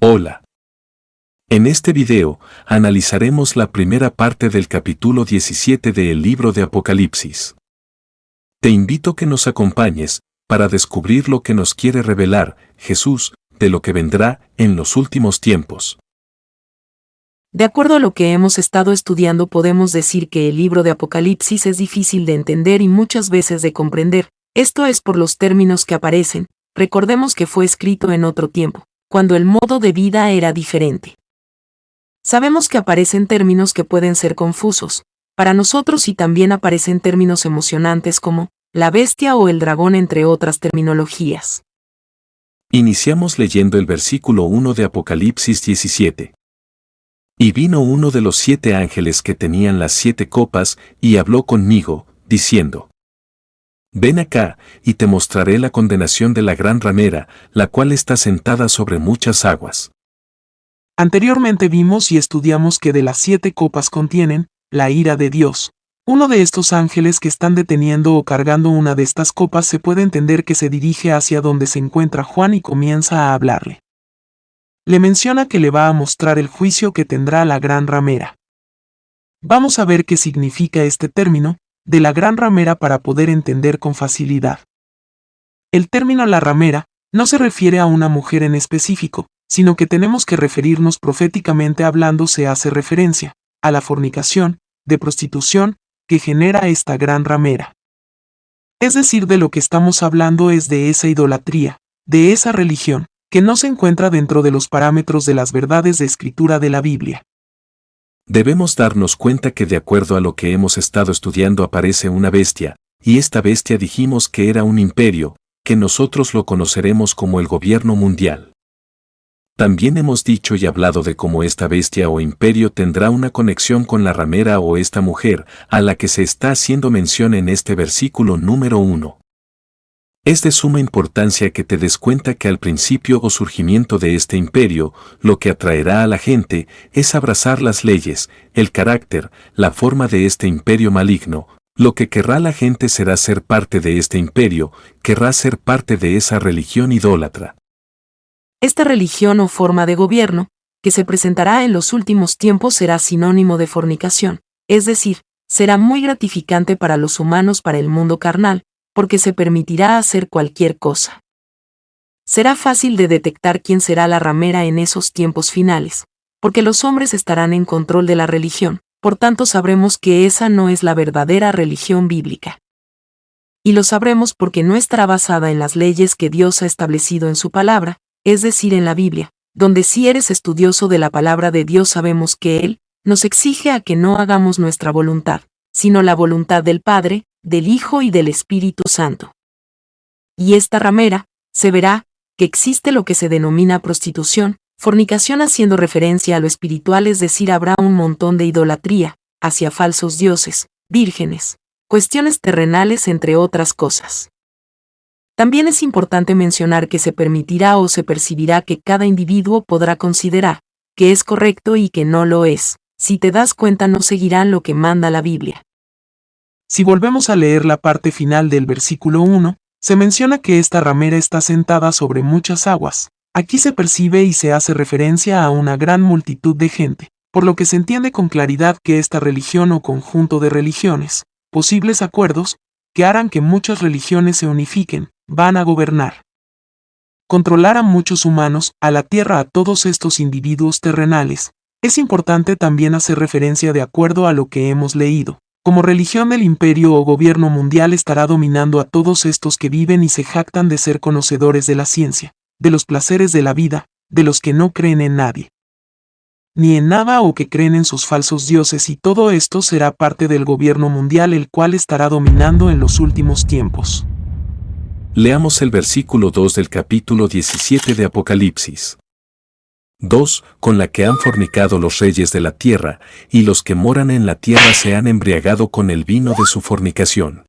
Hola. En este video, analizaremos la primera parte del capítulo 17 del libro de Apocalipsis. Te invito a que nos acompañes, para descubrir lo que nos quiere revelar Jesús, de lo que vendrá en los últimos tiempos. De acuerdo a lo que hemos estado estudiando, podemos decir que el libro de Apocalipsis es difícil de entender y muchas veces de comprender. Esto es por los términos que aparecen. Recordemos que fue escrito en otro tiempo, cuando el modo de vida era diferente. Sabemos que aparecen términos que pueden ser confusos para nosotros y también aparecen términos emocionantes como la bestia o el dragón, entre otras terminologías. Iniciamos leyendo el versículo 1 de Apocalipsis 17. Y vino uno de los 7 ángeles que tenían las 7 copas, y habló conmigo, diciendo: Ven acá, y te mostraré la condenación de la gran ramera, la cual está sentada sobre muchas aguas. Anteriormente vimos y estudiamos que de las 7 copas contienen la ira de Dios. Uno de estos ángeles que están deteniendo o cargando una de estas copas se puede entender que se dirige hacia donde se encuentra Juan y comienza a hablarle. Le menciona que le va a mostrar el juicio que tendrá la gran ramera. Vamos a ver qué significa este término de la gran ramera para poder entender con facilidad. El término la ramera no se refiere a una mujer en específico, sino que tenemos que referirnos proféticamente hablando. Se hace referencia a la fornicación, de prostitución, que genera esta gran ramera. Es decir, de lo que estamos hablando es de esa idolatría, de esa religión, que no se encuentra dentro de los parámetros de las verdades de escritura de la Biblia. Debemos darnos cuenta que de acuerdo a lo que hemos estado estudiando aparece una bestia, y esta bestia dijimos que era un imperio, que nosotros lo conoceremos como el gobierno mundial. También hemos dicho y hablado de cómo esta bestia o imperio tendrá una conexión con la ramera o esta mujer, a la que se está haciendo mención en este versículo número 1. Es de suma importancia que te des cuenta que al principio o surgimiento de este imperio, lo que atraerá a la gente es abrazar las leyes, el carácter, la forma de este imperio maligno. Lo que querrá la gente será ser parte de este imperio, querrá ser parte de esa religión idólatra. Esta religión o forma de gobierno, que se presentará en los últimos tiempos, será sinónimo de fornicación, es decir, será muy gratificante para los humanos, para el mundo carnal, porque se permitirá hacer cualquier cosa. Será fácil de detectar quién será la ramera en esos tiempos finales, porque los hombres estarán en control de la religión, por tanto sabremos que esa no es la verdadera religión bíblica. Y lo sabremos porque no estará basada en las leyes que Dios ha establecido en su palabra, es decir, en la Biblia, donde si eres estudioso de la palabra de Dios sabemos que Él nos exige a que no hagamos nuestra voluntad, sino la voluntad del Padre, del Hijo y del Espíritu Santo. Y esta ramera, se verá, que existe lo que se denomina prostitución, fornicación, haciendo referencia a lo espiritual, es decir, habrá un montón de idolatría, hacia falsos dioses, vírgenes, cuestiones terrenales, entre otras cosas. También es importante mencionar que se permitirá o se percibirá que cada individuo podrá considerar que es correcto y que no lo es. Si te das cuenta, no seguirán lo que manda la Biblia. Si volvemos a leer la parte final del versículo 1, se menciona que esta ramera está sentada sobre muchas aguas. Aquí se percibe y se hace referencia a una gran multitud de gente, por lo que se entiende con claridad que esta religión o conjunto de religiones, posibles acuerdos, que harán que muchas religiones se unifiquen, van a gobernar. Controlar a muchos humanos, a la tierra, a todos estos individuos terrenales. Es importante también hacer referencia, de acuerdo a lo que hemos leído, como religión del imperio o gobierno mundial estará dominando a todos estos que viven y se jactan de ser conocedores de la ciencia, de los placeres de la vida, de los que no creen en nadie, ni en nada, o que creen en sus falsos dioses, y todo esto será parte del gobierno mundial, el cual estará dominando en los últimos tiempos. Leamos el versículo 2 del capítulo 17 de Apocalipsis. 2. Con la que han fornicado los reyes de la tierra, y los que moran en la tierra se han embriagado con el vino de su fornicación.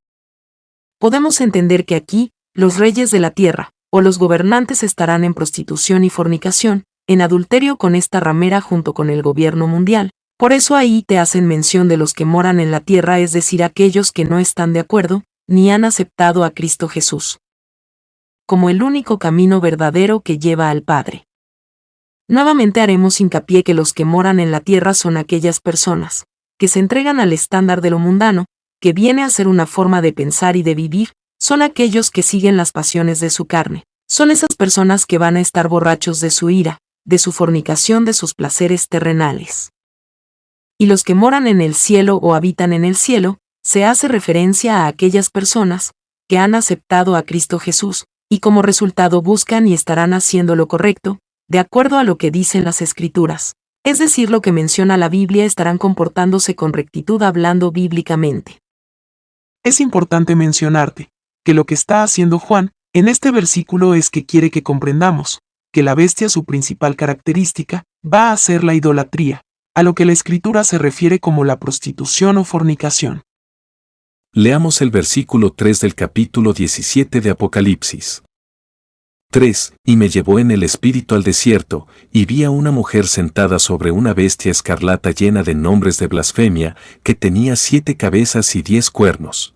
Podemos entender que aquí, los reyes de la tierra, o los gobernantes, estarán en prostitución y fornicación, en adulterio con esta ramera junto con el gobierno mundial. Por eso ahí te hacen mención de los que moran en la tierra, es decir, aquellos que no están de acuerdo, ni han aceptado a Cristo Jesús como el único camino verdadero que lleva al Padre. Nuevamente haremos hincapié que los que moran en la tierra son aquellas personas que se entregan al estándar de lo mundano, que viene a ser una forma de pensar y de vivir, son aquellos que siguen las pasiones de su carne. Son esas personas que van a estar borrachos de su ira, de su fornicación, de sus placeres terrenales. Y los que moran en el cielo o habitan en el cielo, se hace referencia a aquellas personas que han aceptado a Cristo Jesús, y como resultado buscan y estarán haciendo lo correcto, de acuerdo a lo que dicen las Escrituras. Es decir, lo que menciona la Biblia, estarán comportándose con rectitud hablando bíblicamente. Es importante mencionarte que lo que está haciendo Juan en este versículo es que quiere que comprendamos que la bestia, su principal característica, va a ser la idolatría, a lo que la Escritura se refiere como la prostitución o fornicación. Leamos el versículo 3 del capítulo 17 de Apocalipsis. 3. Y me llevó en el espíritu al desierto, y vi a una mujer sentada sobre una bestia escarlata llena de nombres de blasfemia, que tenía 7 cabezas y 10 cuernos.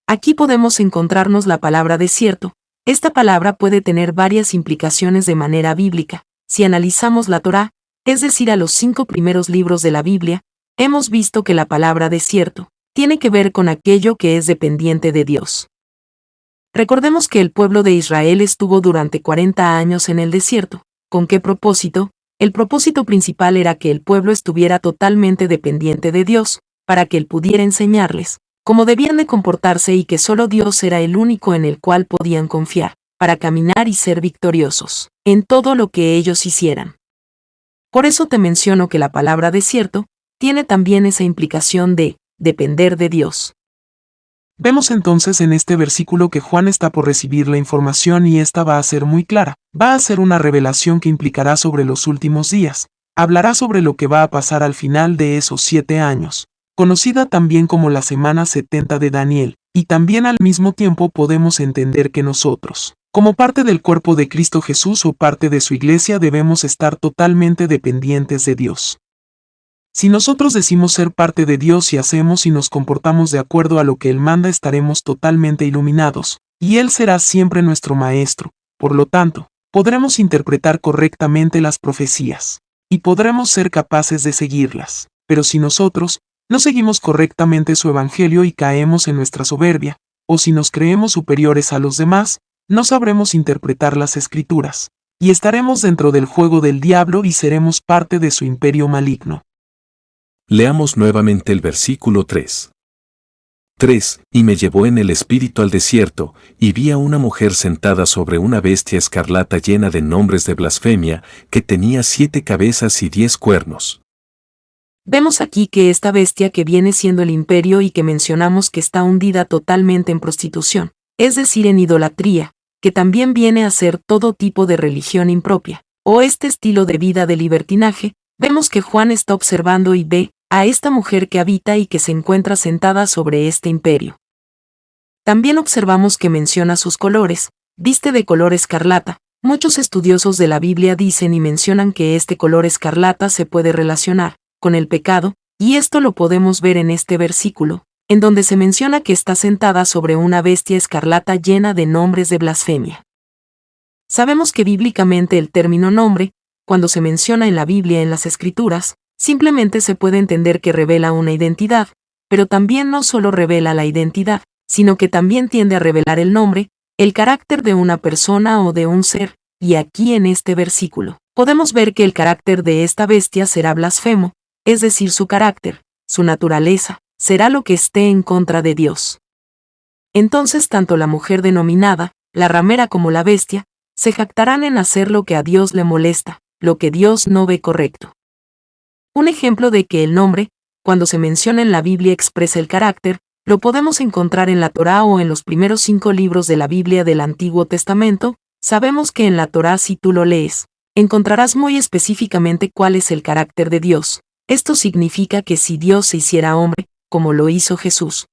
Aquí podemos encontrarnos la palabra desierto. Esta palabra puede tener varias implicaciones de manera bíblica. Si analizamos la Torá, es decir, a los 5 primeros libros de la Biblia, hemos visto que la palabra desierto tiene que ver con aquello que es dependiente de Dios. Recordemos que el pueblo de Israel estuvo durante 40 años en el desierto. ¿Con qué propósito? El propósito principal era que el pueblo estuviera totalmente dependiente de Dios, para que Él pudiera enseñarles cómo debían de comportarse y que solo Dios era el único en el cual podían confiar, para caminar y ser victoriosos en todo lo que ellos hicieran. Por eso te menciono que la palabra desierto tiene también esa implicación de depender de Dios. Vemos entonces en este versículo que Juan está por recibir la información y esta va a ser muy clara. Va a ser una revelación que implicará sobre los últimos días. Hablará sobre lo que va a pasar al final de esos 7 años, conocida también como la semana 70 de Daniel, y también al mismo tiempo podemos entender que nosotros, como parte del cuerpo de Cristo Jesús o parte de su iglesia, debemos estar totalmente dependientes de Dios. Si nosotros decimos ser parte de Dios y hacemos y nos comportamos de acuerdo a lo que Él manda, estaremos totalmente iluminados, y Él será siempre nuestro Maestro. Por lo tanto, podremos interpretar correctamente las profecías, y podremos ser capaces de seguirlas. Pero si nosotros no seguimos correctamente su Evangelio y caemos en nuestra soberbia, o si nos creemos superiores a los demás, no sabremos interpretar las Escrituras, y estaremos dentro del juego del diablo y seremos parte de su imperio maligno. Leamos nuevamente el versículo 3. 3. Y me llevó en el espíritu al desierto, y vi a una mujer sentada sobre una bestia escarlata llena de nombres de blasfemia, que tenía 7 cabezas y 10 cuernos. Vemos aquí que esta bestia que viene siendo el imperio y que mencionamos que está hundida totalmente en prostitución, es decir, en idolatría, que también viene a ser todo tipo de religión impropia, o este estilo de vida de libertinaje, vemos que Juan está observando y ve a esta mujer que habita y que se encuentra sentada sobre este imperio. También observamos que menciona sus colores, viste de color escarlata. Muchos estudiosos de la Biblia dicen y mencionan que este color escarlata se puede relacionar con el pecado, y esto lo podemos ver en este versículo, en donde se menciona que está sentada sobre una bestia escarlata llena de nombres de blasfemia. Sabemos que bíblicamente el término nombre, cuando se menciona en la Biblia en las Escrituras, simplemente se puede entender que revela una identidad, pero también no solo revela la identidad, sino que también tiende a revelar el nombre, el carácter de una persona o de un ser, y aquí en este versículo, podemos ver que el carácter de esta bestia será blasfemo, es decir, su carácter, su naturaleza, será lo que esté en contra de Dios. Entonces tanto la mujer denominada, la ramera como la bestia, se jactarán en hacer lo que a Dios le molesta, lo que Dios no ve correcto. Un ejemplo de que el nombre, cuando se menciona en la Biblia, expresa el carácter, lo podemos encontrar en la Torá o en los primeros 5 libros de la Biblia del Antiguo Testamento. Sabemos que en la Torá, si tú lo lees, encontrarás muy específicamente cuál es el carácter de Dios. Esto significa que si Dios se hiciera hombre, como lo hizo Jesús,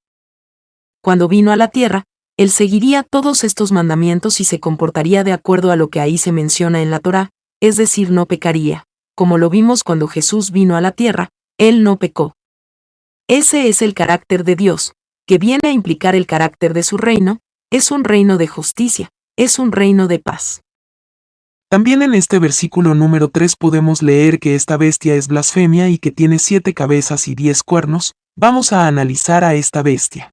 cuando vino a la tierra, Él seguiría todos estos mandamientos y se comportaría de acuerdo a lo que ahí se menciona en la Torá, es decir, no pecaría. Como lo vimos cuando Jesús vino a la tierra, Él no pecó. Ese es el carácter de Dios, que viene a implicar el carácter de su reino, es un reino de justicia, es un reino de paz. También en este versículo número 3 podemos leer que esta bestia es blasfemia y que tiene 7 cabezas y 10 cuernos. Vamos a analizar a esta bestia.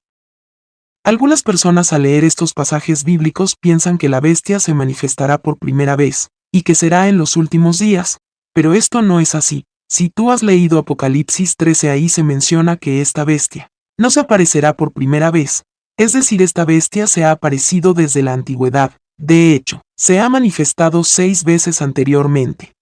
Algunas personas al leer estos pasajes bíblicos piensan que la bestia se manifestará por primera vez, y que será en los últimos días, pero esto no es así. Si tú has leído Apocalipsis 13, ahí se menciona que esta bestia no se aparecerá por primera vez, es decir, esta bestia se ha aparecido desde la antigüedad. De hecho, se ha manifestado 6 veces anteriormente.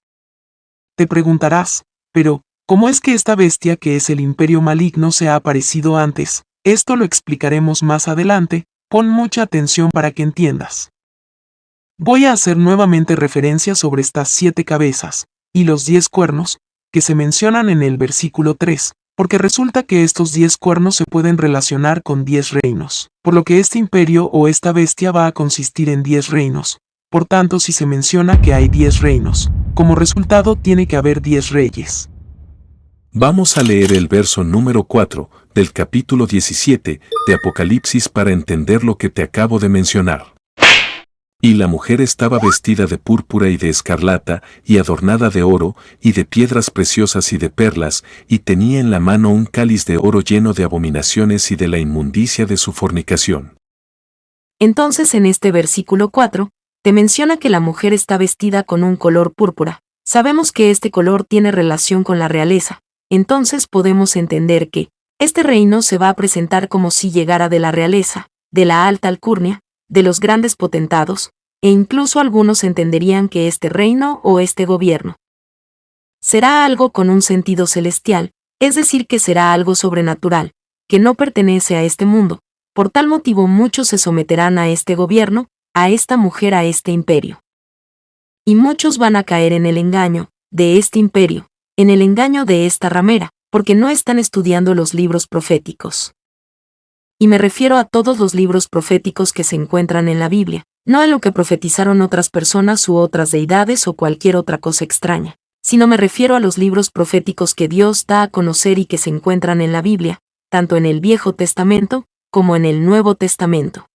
Te preguntarás, pero, ¿cómo es que esta bestia que es el imperio maligno se ha aparecido antes? Esto lo explicaremos más adelante, pon mucha atención para que entiendas. Voy a hacer nuevamente referencia sobre estas 7 cabezas, y los 10 cuernos, que se mencionan en el versículo 3, porque resulta que estos 10 cuernos se pueden relacionar con 10 reinos, por lo que este imperio o esta bestia va a consistir en 10 reinos. Por tanto, si se menciona que hay 10 reinos, como resultado tiene que haber 10 reyes. Vamos a leer el verso número 4 del capítulo 17 de Apocalipsis para entender lo que te acabo de mencionar. Y la mujer estaba vestida de púrpura y de escarlata, y adornada de oro, y de piedras preciosas y de perlas, y tenía en la mano un cáliz de oro lleno de abominaciones y de la inmundicia de su fornicación. Entonces en este versículo 4, te menciona que la mujer está vestida con un color púrpura. Sabemos que este color tiene relación con la realeza, entonces podemos entender que este reino se va a presentar como si llegara de la realeza, de la alta alcurnia, de los grandes potentados, e incluso algunos entenderían que este reino o este gobierno será algo con un sentido celestial, es decir, que será algo sobrenatural, que no pertenece a este mundo. Por tal motivo muchos se someterán a este gobierno, a esta mujer, a este imperio. Y muchos van a caer en el engaño de este imperio, en el engaño de esta ramera, porque no están estudiando los libros proféticos. Y me refiero a todos los libros proféticos que se encuentran en la Biblia, no a lo que profetizaron otras personas u otras deidades o cualquier otra cosa extraña, sino me refiero a los libros proféticos que Dios da a conocer y que se encuentran en la Biblia, tanto en el Viejo Testamento como en el Nuevo Testamento.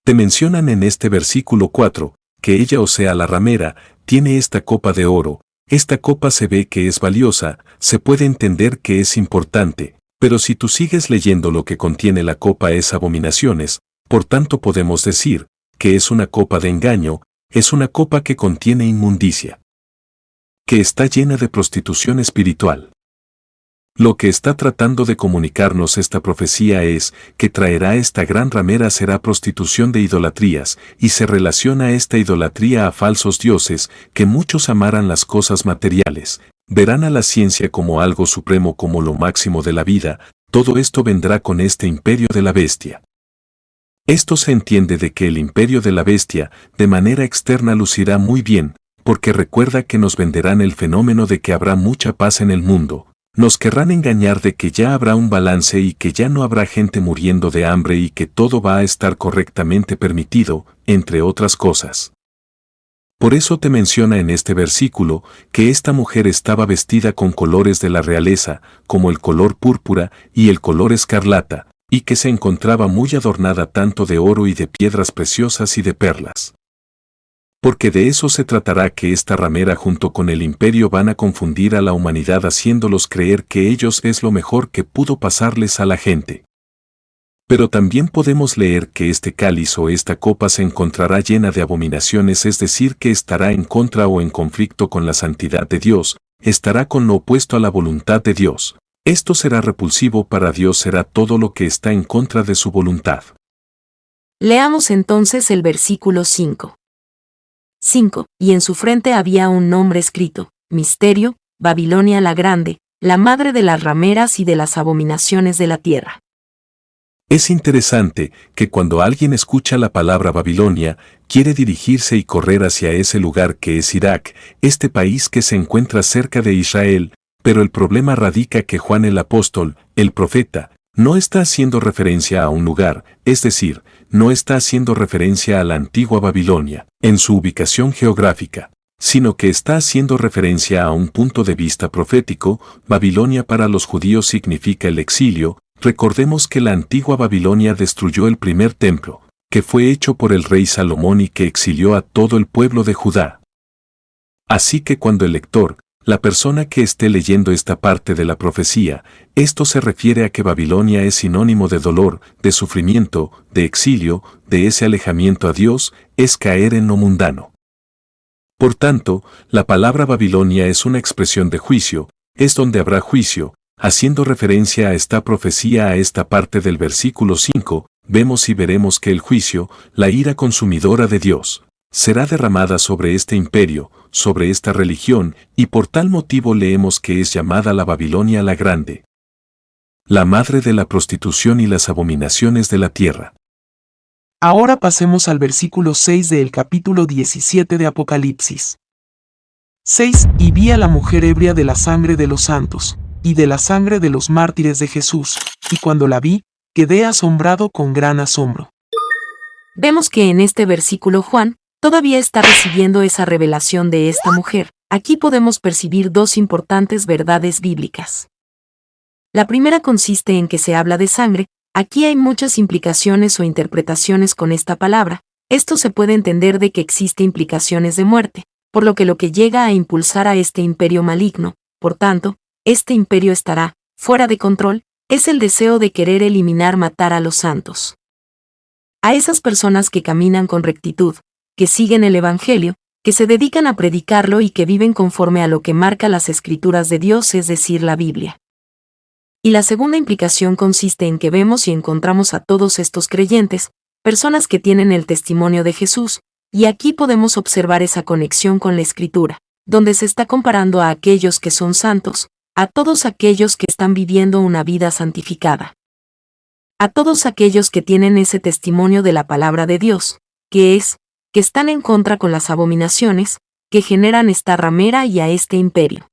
Te mencionan en este versículo 4, que ella, o sea la ramera, tiene esta copa de oro. Esta copa se ve que es valiosa, se puede entender que es importante, pero si tú sigues leyendo lo que contiene la copa es abominaciones, por tanto podemos decir que es una copa de engaño, es una copa que contiene inmundicia, que está llena de prostitución espiritual. Lo que está tratando de comunicarnos esta profecía es que traerá esta gran ramera será prostitución de idolatrías, y se relaciona esta idolatría a falsos dioses, que muchos amarán las cosas materiales, verán a la ciencia como algo supremo, como lo máximo de la vida. Todo esto vendrá con este imperio de la bestia. Esto se entiende de que el imperio de la bestia, de manera externa lucirá muy bien, porque recuerda que nos venderán el fenómeno de que habrá mucha paz en el mundo. Nos querrán engañar de que ya habrá un balance y que ya no habrá gente muriendo de hambre y que todo va a estar correctamente permitido, entre otras cosas. Por eso te menciona en este versículo que esta mujer estaba vestida con colores de la realeza, como el color púrpura y el color escarlata, y que se encontraba muy adornada tanto de oro y de piedras preciosas y de perlas. Porque de eso se tratará, que esta ramera junto con el imperio van a confundir a la humanidad haciéndolos creer que ellos es lo mejor que pudo pasarles a la gente. Pero también podemos leer que este cáliz o esta copa se encontrará llena de abominaciones, es decir, que estará en contra o en conflicto con la santidad de Dios, estará con lo opuesto a la voluntad de Dios. Esto será repulsivo para Dios, será todo lo que está en contra de su voluntad. Leamos entonces el versículo 5. 5. Y en su frente había un nombre escrito: Misterio, Babilonia la Grande, la madre de las rameras y de las abominaciones de la tierra. Es interesante que cuando alguien escucha la palabra Babilonia, quiere dirigirse y correr hacia ese lugar que es Irak, este país que se encuentra cerca de Israel, pero el problema radica que Juan el apóstol, el profeta, no está haciendo referencia a un lugar, es decir, no está haciendo referencia a la antigua Babilonia, en su ubicación geográfica, sino que está haciendo referencia a un punto de vista profético. Babilonia para los judíos significa el exilio. Recordemos que la antigua Babilonia destruyó el primer templo, que fue hecho por el rey Salomón y que exilió a todo el pueblo de Judá. Así que cuando el lector, la persona que esté leyendo esta parte de la profecía, esto se refiere a que Babilonia es sinónimo de dolor, de sufrimiento, de exilio, de ese alejamiento a Dios, es caer en lo mundano. Por tanto, la palabra Babilonia es una expresión de juicio, es donde habrá juicio, haciendo referencia a esta profecía a esta parte del versículo 5, vemos y veremos que el juicio, la ira consumidora de Dios, será derramada sobre este imperio, sobre esta religión, y por tal motivo leemos que es llamada la Babilonia la Grande, la madre de la prostitución y las abominaciones de la tierra. Ahora pasemos al versículo 6 del capítulo 17 de Apocalipsis. 6. Y vi a la mujer ebria de la sangre de los santos, y de la sangre de los mártires de Jesús, y cuando la vi, quedé asombrado con gran asombro. Vemos que en este versículo Juan todavía está recibiendo esa revelación de esta mujer. Aquí podemos percibir dos importantes verdades bíblicas. La primera consiste en que se habla de sangre. Aquí hay muchas implicaciones o interpretaciones con esta palabra. Esto se puede entender de que existe implicaciones de muerte, por lo que llega a impulsar a este imperio maligno. Por tanto, este imperio estará fuera de control, es el deseo de querer matar a los santos. A esas personas que caminan con rectitud, que siguen el Evangelio, que se dedican a predicarlo y que viven conforme a lo que marca las Escrituras de Dios, es decir, la Biblia. Y la segunda implicación consiste en que vemos y encontramos a todos estos creyentes, personas que tienen el testimonio de Jesús, y aquí podemos observar esa conexión con la Escritura, donde se está comparando a aquellos que son santos, a todos aquellos que están viviendo una vida santificada. A todos aquellos que tienen ese testimonio de la palabra de Dios, que están en contra con las abominaciones, que generan esta ramera y a este imperio.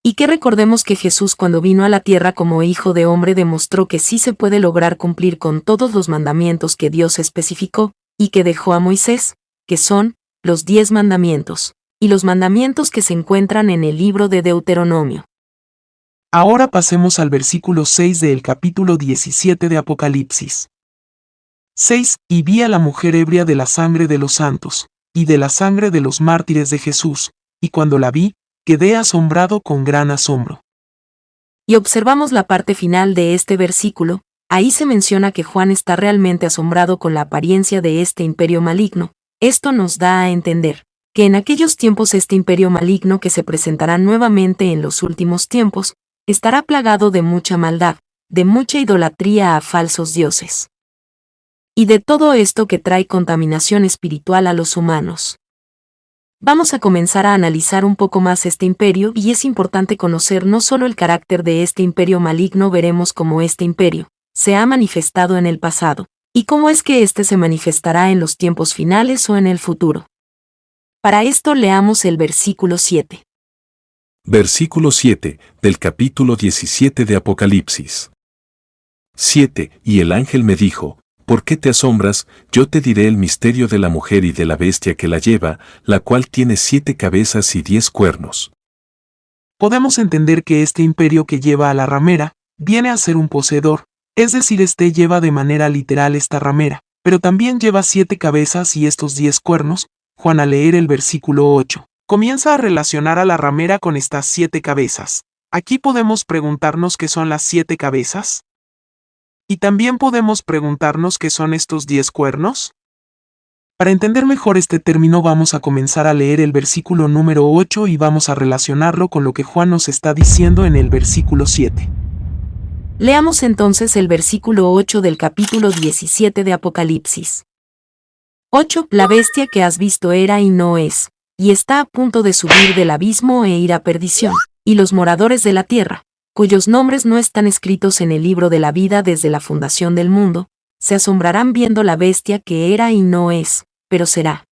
Y que recordemos que Jesús cuando vino a la tierra como hijo de hombre demostró que sí se puede lograr cumplir con todos los mandamientos que Dios especificó, y que dejó a Moisés, que son los 10 mandamientos, y los mandamientos que se encuentran en el libro de Deuteronomio. Ahora pasemos al versículo 6 del capítulo 17 de Apocalipsis. 6. Y vi a la mujer ebria de la sangre de los santos, y de la sangre de los mártires de Jesús, y cuando la vi, quedé asombrado con gran asombro. Y observamos la parte final de este versículo, ahí se menciona que Juan está realmente asombrado con la apariencia de este imperio maligno. Esto nos da a entender que en aquellos tiempos este imperio maligno que se presentará nuevamente en los últimos tiempos, estará plagado de mucha maldad, de mucha idolatría a falsos dioses. Y de todo esto que trae contaminación espiritual a los humanos. Vamos a comenzar a analizar un poco más este imperio y es importante conocer no solo el carácter de este imperio maligno, veremos cómo este imperio se ha manifestado en el pasado, y cómo es que éste se manifestará en los tiempos finales o en el futuro. Para esto leamos el versículo 7. Versículo 7, del capítulo 17 de Apocalipsis. 7. Y el ángel me dijo, ¿por qué te asombras? Yo te diré el misterio de la mujer y de la bestia que la lleva, la cual tiene 7 cabezas y 10 cuernos. Podemos entender que este imperio que lleva a la ramera, viene a ser un poseedor, es decir, lleva de manera literal esta ramera, pero también lleva 7 cabezas y estos 10 cuernos. Juan, al leer el versículo 8, comienza a relacionar a la ramera con estas 7 cabezas. Aquí podemos preguntarnos qué son las 7 cabezas. Y también podemos preguntarnos qué son estos 10 cuernos. Para entender mejor este término vamos a comenzar a leer el versículo número 8 y vamos a relacionarlo con lo que Juan nos está diciendo en el versículo 7. Leamos entonces el versículo 8 del capítulo 17 de Apocalipsis. 8. La bestia que has visto era y no es, y está a punto de subir del abismo e ir a perdición, y los moradores de la tierra, cuyos nombres no están escritos en el libro de la vida desde la fundación del mundo, se asombrarán viendo la bestia que era y no es, pero será.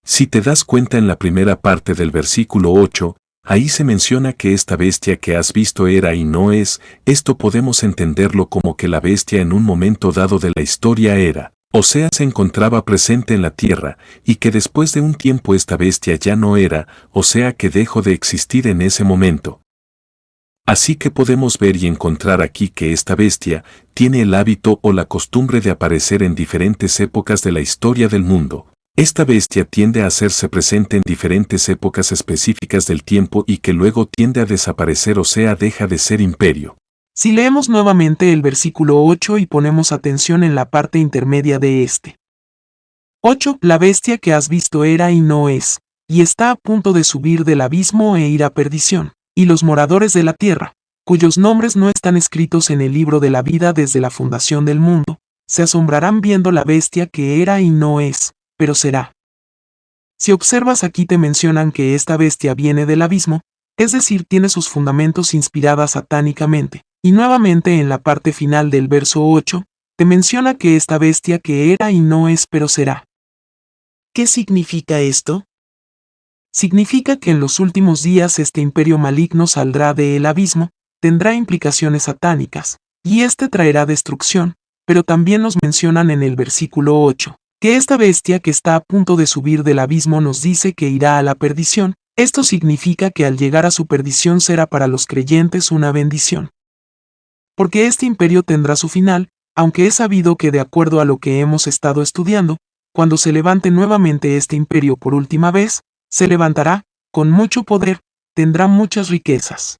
Si te das cuenta en la primera parte del versículo 8, ahí se menciona que esta bestia que has visto era y no es, esto podemos entenderlo como que la bestia en un momento dado de la historia era, o sea, se encontraba presente en la tierra, y que después de un tiempo esta bestia ya no era, o sea que dejó de existir en ese momento. Así que podemos ver y encontrar aquí que esta bestia tiene el hábito o la costumbre de aparecer en diferentes épocas de la historia del mundo. Esta bestia tiende a hacerse presente en diferentes épocas específicas del tiempo y que luego tiende a desaparecer, o sea, deja de ser imperio. Si leemos nuevamente el versículo 8 y ponemos atención en la parte intermedia de este. 8. La bestia que has visto era y no es, y está a punto de subir del abismo e ir a perdición, y los moradores de la tierra, cuyos nombres no están escritos en el libro de la vida desde la fundación del mundo, se asombrarán viendo la bestia que era y no es, pero será. Si observas, aquí te mencionan que esta bestia viene del abismo, es decir, tiene sus fundamentos inspiradas satánicamente, y nuevamente en la parte final del verso 8, te menciona que esta bestia que era y no es, pero será. ¿Qué significa esto? Significa que en los últimos días este imperio maligno saldrá del abismo, tendrá implicaciones satánicas, y este traerá destrucción, pero también nos mencionan en el versículo 8, que esta bestia que está a punto de subir del abismo nos dice que irá a la perdición. Esto significa que al llegar a su perdición será para los creyentes una bendición. Porque este imperio tendrá su final, aunque es sabido que de acuerdo a lo que hemos estado estudiando, cuando se levante nuevamente este imperio por última vez, se levantará, con mucho poder, tendrá muchas riquezas.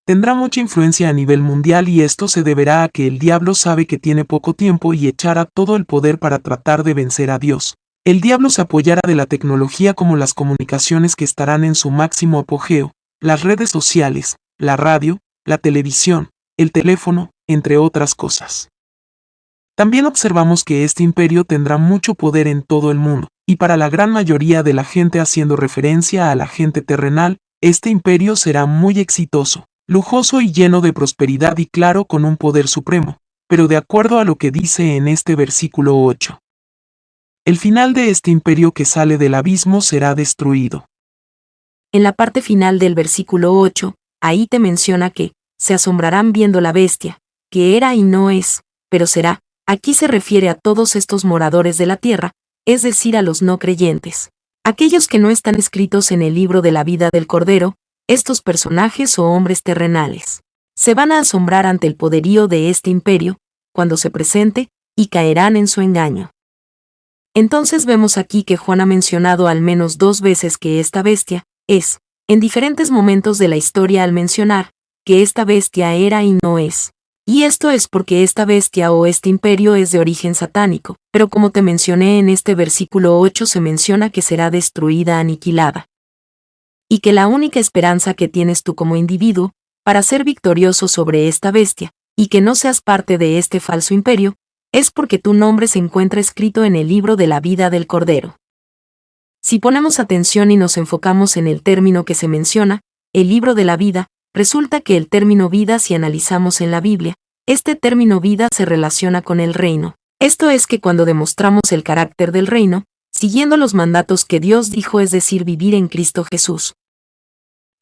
Tendrá mucha influencia a nivel mundial, y esto se deberá a que el diablo sabe que tiene poco tiempo y echará todo el poder para tratar de vencer a Dios. El diablo se apoyará de la tecnología como las comunicaciones que estarán en su máximo apogeo, las redes sociales, la radio, la televisión, el teléfono, entre otras cosas. También observamos que este imperio tendrá mucho poder en todo el mundo, y para la gran mayoría de la gente, haciendo referencia a la gente terrenal, este imperio será muy exitoso, lujoso y lleno de prosperidad y claro, con un poder supremo, pero de acuerdo a lo que dice en este versículo 8. El final de este imperio que sale del abismo será destruido. En la parte final del versículo 8, ahí te menciona que se asombrarán viendo la bestia, que era y no es, pero será. Aquí se refiere a todos estos moradores de la tierra, es decir, a los no creyentes. Aquellos que no están escritos en el libro de la vida del Cordero, estos personajes o hombres terrenales. Se van a asombrar ante el poderío de este imperio, cuando se presente, y caerán en su engaño. Entonces vemos aquí que Juan ha mencionado al menos 2 veces que esta bestia es, en diferentes momentos de la historia, al mencionar que esta bestia era y no es. Y esto es porque esta bestia o este imperio es de origen satánico, pero como te mencioné en este versículo 8 se menciona que será destruida, aniquilada. Y que la única esperanza que tienes tú como individuo, para ser victorioso sobre esta bestia, y que no seas parte de este falso imperio, es porque tu nombre se encuentra escrito en el libro de la vida del Cordero. Si ponemos atención y nos enfocamos en el término que se menciona, el libro de la vida, resulta que el término vida, si analizamos en la Biblia, este término vida se relaciona con el reino. Esto es que cuando demostramos el carácter del reino, siguiendo los mandatos que Dios dijo, es decir, vivir en Cristo Jesús.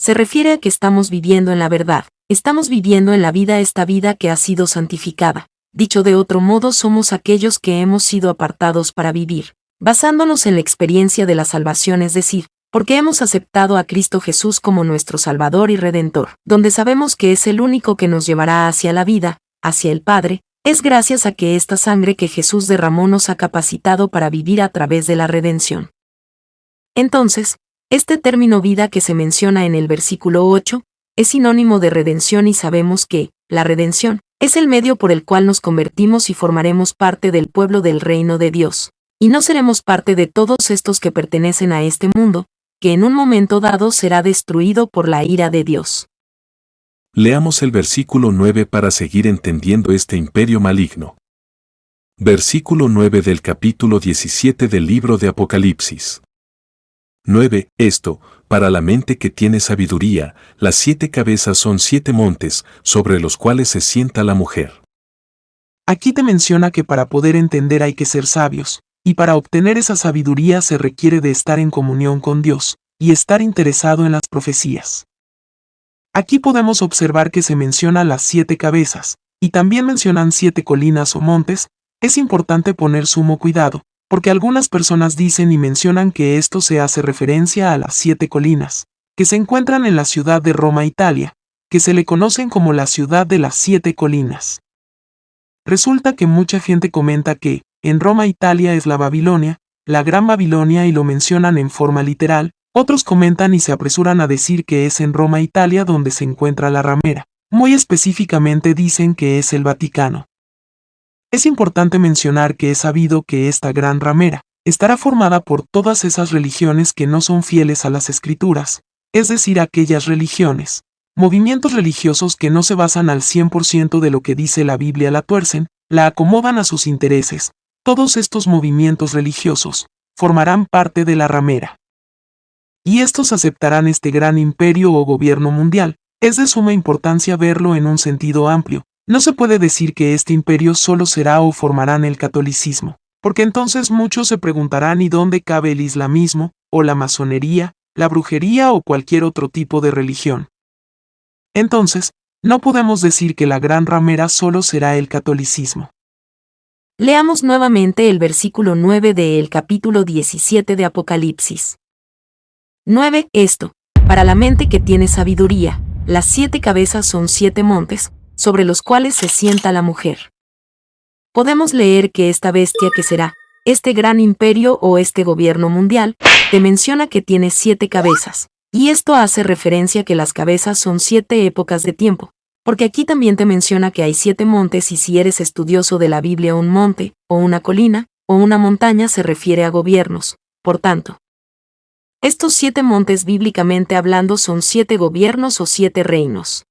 Se refiere a que estamos viviendo en la verdad, estamos viviendo en la vida, esta vida que ha sido santificada. Dicho de otro modo, somos aquellos que hemos sido apartados para vivir, basándonos en la experiencia de la salvación, es decir, porque hemos aceptado a Cristo Jesús como nuestro Salvador y Redentor, donde sabemos que es el único que nos llevará hacia la vida, hacia el Padre, es gracias a que esta sangre que Jesús derramó nos ha capacitado para vivir a través de la redención. Entonces, este término vida que se menciona en el versículo 8, es sinónimo de redención, y sabemos que la redención es el medio por el cual nos convertimos y formaremos parte del pueblo del reino de Dios, y no seremos parte de todos estos que pertenecen a este mundo, que en un momento dado será destruido por la ira de Dios. Leamos el versículo 9 para seguir entendiendo este imperio maligno. Versículo 9 del capítulo 17 del libro de Apocalipsis. 9. Esto, para la mente que tiene sabiduría, las 7 cabezas son 7 montes, sobre los cuales se sienta la mujer. Aquí te menciona que para poder entender hay que ser sabios, y para obtener esa sabiduría se requiere de estar en comunión con Dios, y estar interesado en las profecías. Aquí podemos observar que se menciona las 7 cabezas, y también mencionan 7 colinas o montes. Es importante poner sumo cuidado, porque algunas personas dicen y mencionan que esto se hace referencia a las 7 colinas, que se encuentran en la ciudad de Roma, Italia, que se le conocen como la ciudad de las 7 colinas. Resulta que mucha gente comenta que, en Roma, Italia es la Babilonia, la Gran Babilonia y lo mencionan en forma literal, otros comentan y se apresuran a decir que es en Roma, Italia, donde se encuentra la ramera. Muy específicamente dicen que es el Vaticano. Es importante mencionar que es sabido que esta gran ramera estará formada por todas esas religiones que no son fieles a las Escrituras, es decir, aquellas religiones, movimientos religiosos que no se basan al 100% de lo que dice la Biblia, la tuercen, la acomodan a sus intereses. Todos estos movimientos religiosos formarán parte de la ramera. Y estos aceptarán este gran imperio o gobierno mundial. Es de suma importancia verlo en un sentido amplio. No se puede decir que este imperio solo será o formarán el catolicismo, porque entonces muchos se preguntarán ¿y dónde cabe el islamismo, o la masonería, la brujería o cualquier otro tipo de religión? Entonces, no podemos decir que la gran ramera solo será el catolicismo. Leamos nuevamente el versículo 9 del capítulo 17 de Apocalipsis. 9. Esto, para la mente que tiene sabiduría, las 7 cabezas son 7 montes, sobre los cuales se sienta la mujer. Podemos leer que esta bestia que será, este gran imperio o este gobierno mundial, te menciona que tiene 7 cabezas, y esto hace referencia que las cabezas son 7 épocas de tiempo, porque aquí también te menciona que hay 7 montes y si eres estudioso de la Biblia un monte, o una colina, o una montaña se refiere a gobiernos, por tanto. Estos 7 montes bíblicamente hablando son 7 gobiernos o 7 reinos.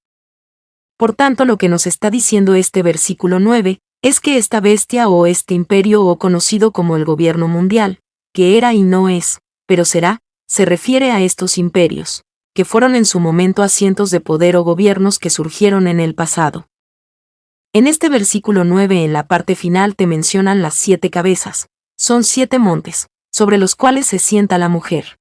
Por tanto, lo que nos está diciendo este versículo 9, es que esta bestia o este imperio o conocido como el gobierno mundial, que era y no es, pero será, se refiere a estos imperios, que fueron en su momento asientos de poder o gobiernos que surgieron en el pasado. En este versículo 9 en la parte final te mencionan las 7 cabezas, son 7 montes, sobre los cuales se sienta la mujer.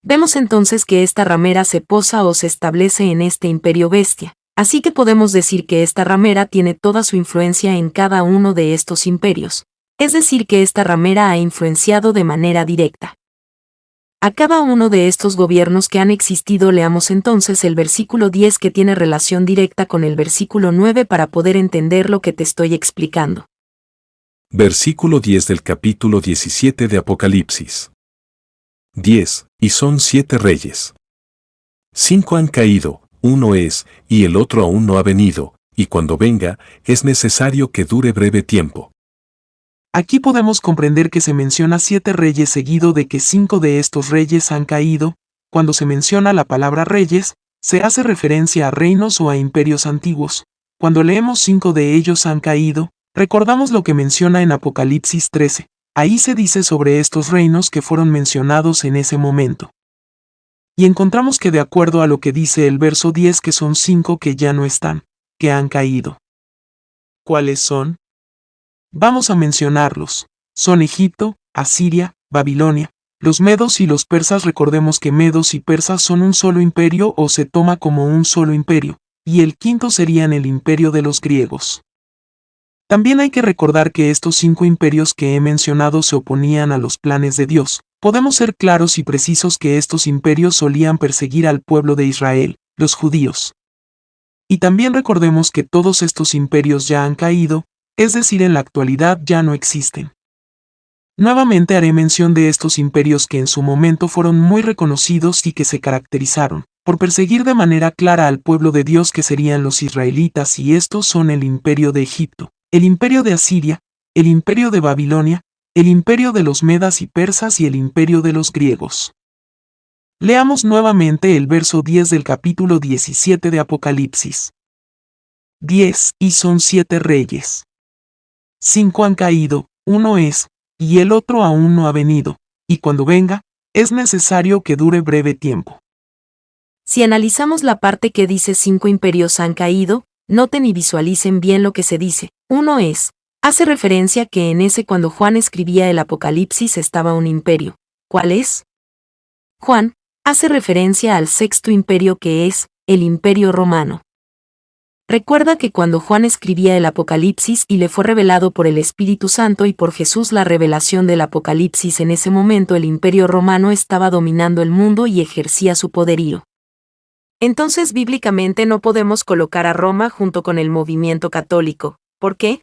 Vemos entonces que esta ramera se posa o se establece en este imperio bestia, así que podemos decir que esta ramera tiene toda su influencia en cada uno de estos imperios, es decir que esta ramera ha influenciado de manera directa a cada uno de estos gobiernos que han existido. Leamos entonces el versículo 10 que tiene relación directa con el versículo 9 para poder entender lo que te estoy explicando. Versículo 10 del capítulo 17 de Apocalipsis. 10. Y son 7 reyes. 5 han caído, uno es, y el otro aún no ha venido, y cuando venga, es necesario que dure breve tiempo. Aquí podemos comprender que se menciona 7 reyes seguido de que 5 de estos reyes han caído. Cuando se menciona la palabra reyes, se hace referencia a reinos o a imperios antiguos. Cuando leemos 5 de ellos han caído, recordamos lo que menciona en Apocalipsis 13. Ahí se dice sobre estos reinos que fueron mencionados en ese momento. Y encontramos que de acuerdo a lo que dice el verso 10 que son 5 que ya no están, que han caído. ¿Cuáles son? Vamos a mencionarlos. Son Egipto, Asiria, Babilonia, los medos y los persas. Recordemos que medos y persas son un solo imperio o se toma como un solo imperio, y el quinto serían el imperio de los griegos. También hay que recordar que estos 5 imperios que he mencionado se oponían a los planes de Dios. Podemos ser claros y precisos que estos imperios solían perseguir al pueblo de Israel, los judíos. Y también recordemos que todos estos imperios ya han caído, es decir, en la actualidad ya no existen. Nuevamente haré mención de estos imperios que en su momento fueron muy reconocidos y que se caracterizaron por perseguir de manera clara al pueblo de Dios, que serían los israelitas, y estos son el imperio de Egipto, el imperio de Asiria, el imperio de Babilonia, el imperio de los medas y persas y el imperio de los griegos. Leamos nuevamente el verso 10 del capítulo 17 de Apocalipsis. 10. Y son 7 reyes. 5 han caído, uno es, y el otro aún no ha venido, y cuando venga, es necesario que dure breve tiempo. Si analizamos la parte que dice 5 imperios han caído, noten y visualicen bien lo que se dice. Uno es, hace referencia que en ese cuando Juan escribía el Apocalipsis estaba un imperio. ¿Cuál es? Juan hace referencia al 6º imperio, que es el Imperio Romano. Recuerda que cuando Juan escribía el Apocalipsis y le fue revelado por el Espíritu Santo y por Jesús la revelación del Apocalipsis, en ese momento el Imperio Romano estaba dominando el mundo y ejercía su poderío. Entonces bíblicamente no podemos colocar a Roma junto con el movimiento católico. ¿Por qué?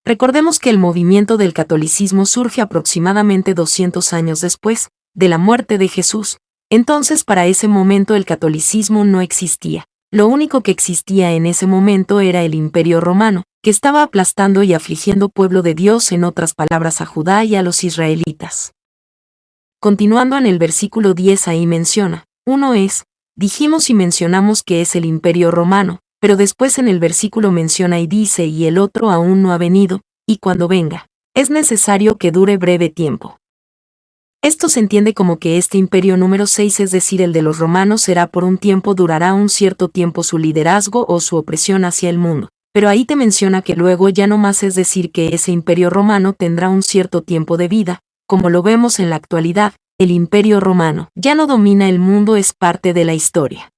Recordemos que el movimiento del catolicismo surge aproximadamente 200 años después de la muerte de Jesús. Entonces, para ese momento el catolicismo no existía. Lo único que existía en ese momento era el Imperio Romano, que estaba aplastando y afligiendo pueblo de Dios, en otras palabras, a Judá y a los israelitas. Continuando en el versículo 10, ahí menciona, uno es, dijimos y mencionamos que es el Imperio Romano, pero después en el versículo menciona y dice, y el otro aún no ha venido, y cuando venga, es necesario que dure breve tiempo. Esto se entiende como que este imperio número 6, es decir, el de los romanos, será por un tiempo, durará un cierto tiempo su liderazgo o su opresión hacia el mundo. Pero ahí te menciona que luego ya no más, es decir, que ese imperio romano tendrá un cierto tiempo de vida, como lo vemos en la actualidad, el imperio romano ya no domina el mundo, es parte de la historia.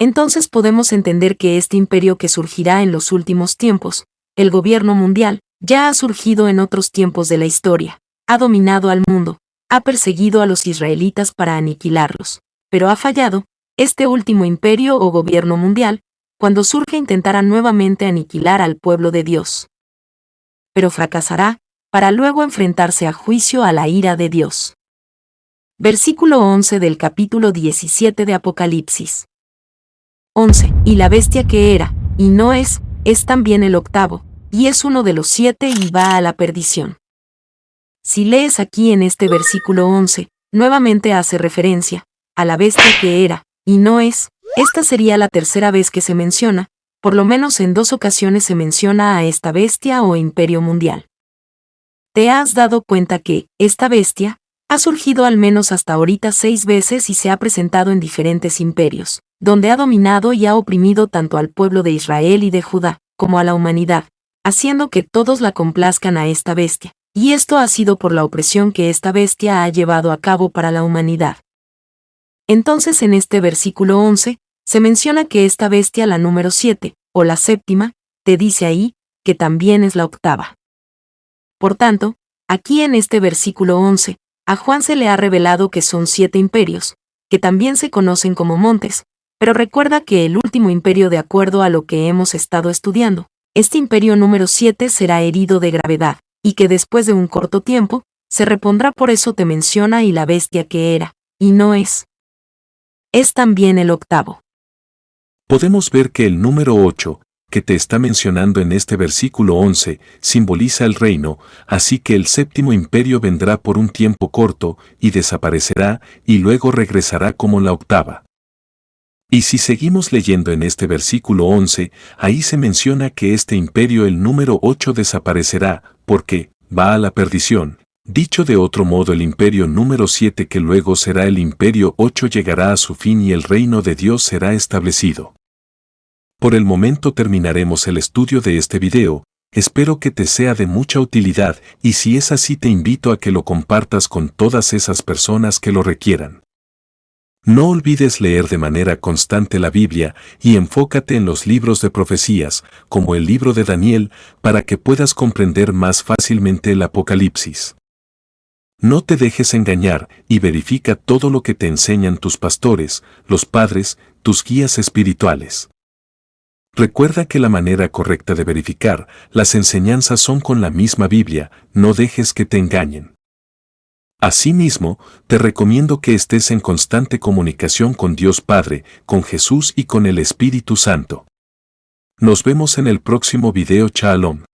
Entonces podemos entender que este imperio que surgirá en los últimos tiempos, el gobierno mundial, ya ha surgido en otros tiempos de la historia, ha dominado al mundo, ha perseguido a los israelitas para aniquilarlos, pero ha fallado. Este último imperio o gobierno mundial, cuando surge, intentará nuevamente aniquilar al pueblo de Dios. Pero fracasará, para luego enfrentarse a juicio a la ira de Dios. Versículo 11 del capítulo 17 de Apocalipsis. 11. Y la bestia que era, y no es también el octavo, y es uno de los 7 y va a la perdición. Si lees aquí en este versículo 11, nuevamente hace referencia a la bestia que era, y no es. Esta sería la tercera vez que se menciona, por lo menos en 2 ocasiones se menciona a esta bestia o imperio mundial. ¿Te has dado cuenta que esta bestia ha surgido al menos hasta ahorita 6 veces y se ha presentado en diferentes imperios, donde ha dominado y ha oprimido tanto al pueblo de Israel y de Judá, como a la humanidad, haciendo que todos la complazcan a esta bestia? Y esto ha sido por la opresión que esta bestia ha llevado a cabo para la humanidad. Entonces en este versículo 11, se menciona que esta bestia, la número 7, o la séptima, te dice ahí, que también es la octava. Por tanto, aquí en este versículo 11, a Juan se le ha revelado que son 7 imperios, que también se conocen como montes, pero recuerda que el último imperio, de acuerdo a lo que hemos estado estudiando, este imperio número 7 será herido de gravedad, y que después de un corto tiempo, se repondrá. Por eso te menciona y la bestia que era, y no es también el octavo. Podemos ver que el número 8, que te está mencionando en este versículo 11, simboliza el reino, así que el séptimo imperio vendrá por un tiempo corto, y desaparecerá, y luego regresará como la octava. Y si seguimos leyendo en este versículo 11, ahí se menciona que este imperio, el número 8, desaparecerá, porque va a la perdición. Dicho de otro modo, el imperio número 7, que luego será el imperio 8, llegará a su fin y el reino de Dios será establecido. Por el momento terminaremos el estudio de este video. Espero que te sea de mucha utilidad, y si es así te invito a que lo compartas con todas esas personas que lo requieran. No olvides leer de manera constante la Biblia y enfócate en los libros de profecías, como el libro de Daniel, para que puedas comprender más fácilmente el Apocalipsis. No te dejes engañar y verifica todo lo que te enseñan tus pastores, los padres, tus guías espirituales. Recuerda que la manera correcta de verificar las enseñanzas son con la misma Biblia, no dejes que te engañen. Asimismo, te recomiendo que estés en constante comunicación con Dios Padre, con Jesús y con el Espíritu Santo. Nos vemos en el próximo video. Shalom.